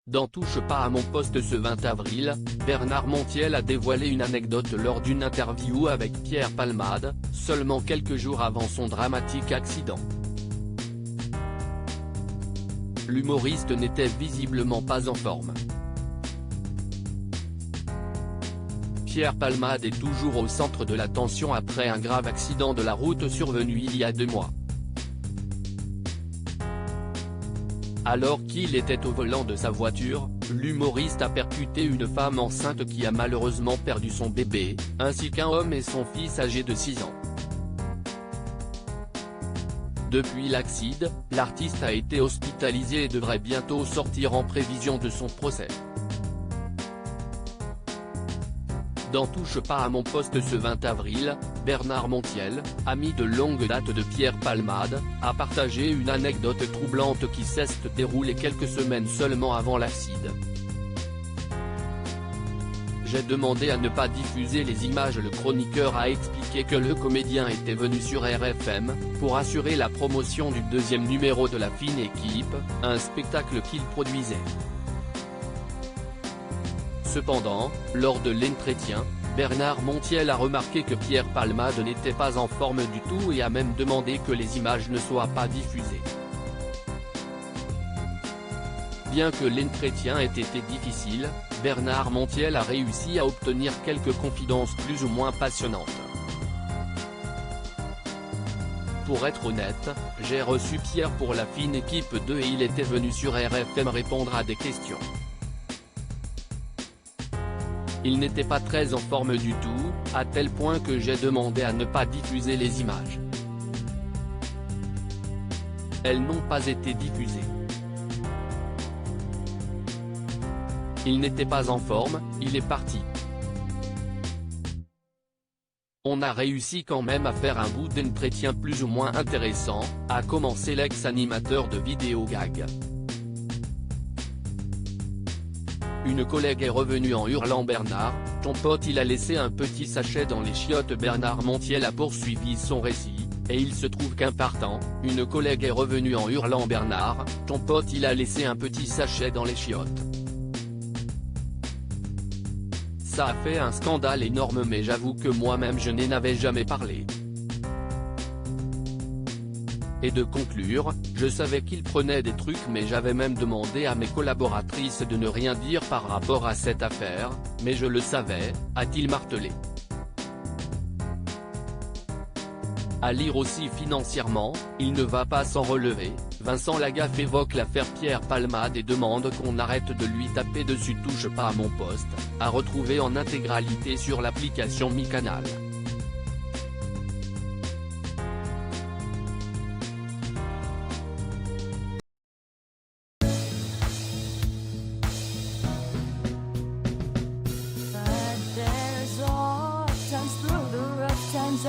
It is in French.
Dans Touche pas à mon poste ce 20 avril, Bernard Montiel a dévoilé une anecdote lors d'une interview avec Pierre Palmade, seulement quelques jours avant son dramatique accident. L'humoriste n'était visiblement pas en forme. Pierre Palmade est toujours au centre de l'attention après un grave accident de la route survenu il y a 2 mois. Alors qu'il était au volant de sa voiture, l'humoriste a percuté une femme enceinte qui a malheureusement perdu son bébé, ainsi qu'un homme et son fils âgé de 6 ans. Depuis l'accident, l'artiste a été hospitalisé et devrait bientôt sortir en prévision de son procès. Dans Touche pas à mon poste ce 20 avril, Bernard Montiel, ami de longue date de Pierre Palmade, a partagé une anecdote troublante qui s'est déroulée quelques semaines seulement avant l'accident. J'ai demandé à ne pas diffuser les images. Le chroniqueur a expliqué que le comédien était venu sur RFM, pour assurer la promotion du 2e numéro de La Fine Équipe, un spectacle qu'il produisait. Cependant, lors de l'entretien, Bernard Montiel a remarqué que Pierre Palmade n'était pas en forme du tout et a même demandé que les images ne soient pas diffusées. Bien que l'entretien ait été difficile, Bernard Montiel a réussi à obtenir quelques confidences plus ou moins passionnantes. Pour être honnête, j'ai reçu Pierre pour La Fine Équipe 2 et il était venu sur RFM répondre à des questions. Il n'était pas très en forme du tout, à tel point que j'ai demandé à ne pas diffuser les images. Elles n'ont pas été diffusées. Il n'était pas en forme, il est parti. On a réussi quand même à faire un bout d'entretien plus ou moins intéressant, a commencé l'ex-animateur de Vidéo Gag. Une collègue est revenue en hurlant: Bernard, ton pote il a laissé un petit sachet dans les chiottes. Bernard Montiel a poursuivi son récit, et il se trouve qu'un partant, une collègue est revenue en hurlant: Bernard, ton pote il a laissé un petit sachet dans les chiottes. Ça a fait un scandale énorme, mais j'avoue que moi-même je n'en avais jamais parlé. Et de conclure, je savais qu'il prenait des trucs, mais j'avais même demandé à mes collaboratrices de ne rien dire par rapport à cette affaire, mais je le savais, a-t-il martelé. À lire aussi: financièrement, il ne va pas s'en relever. Vincent Lagaffe évoque l'affaire Pierre Palmade et demande qu'on arrête de lui taper dessus. Touche pas à mon poste, à retrouver en intégralité sur l'application MyCanal. But there's all times through the rough times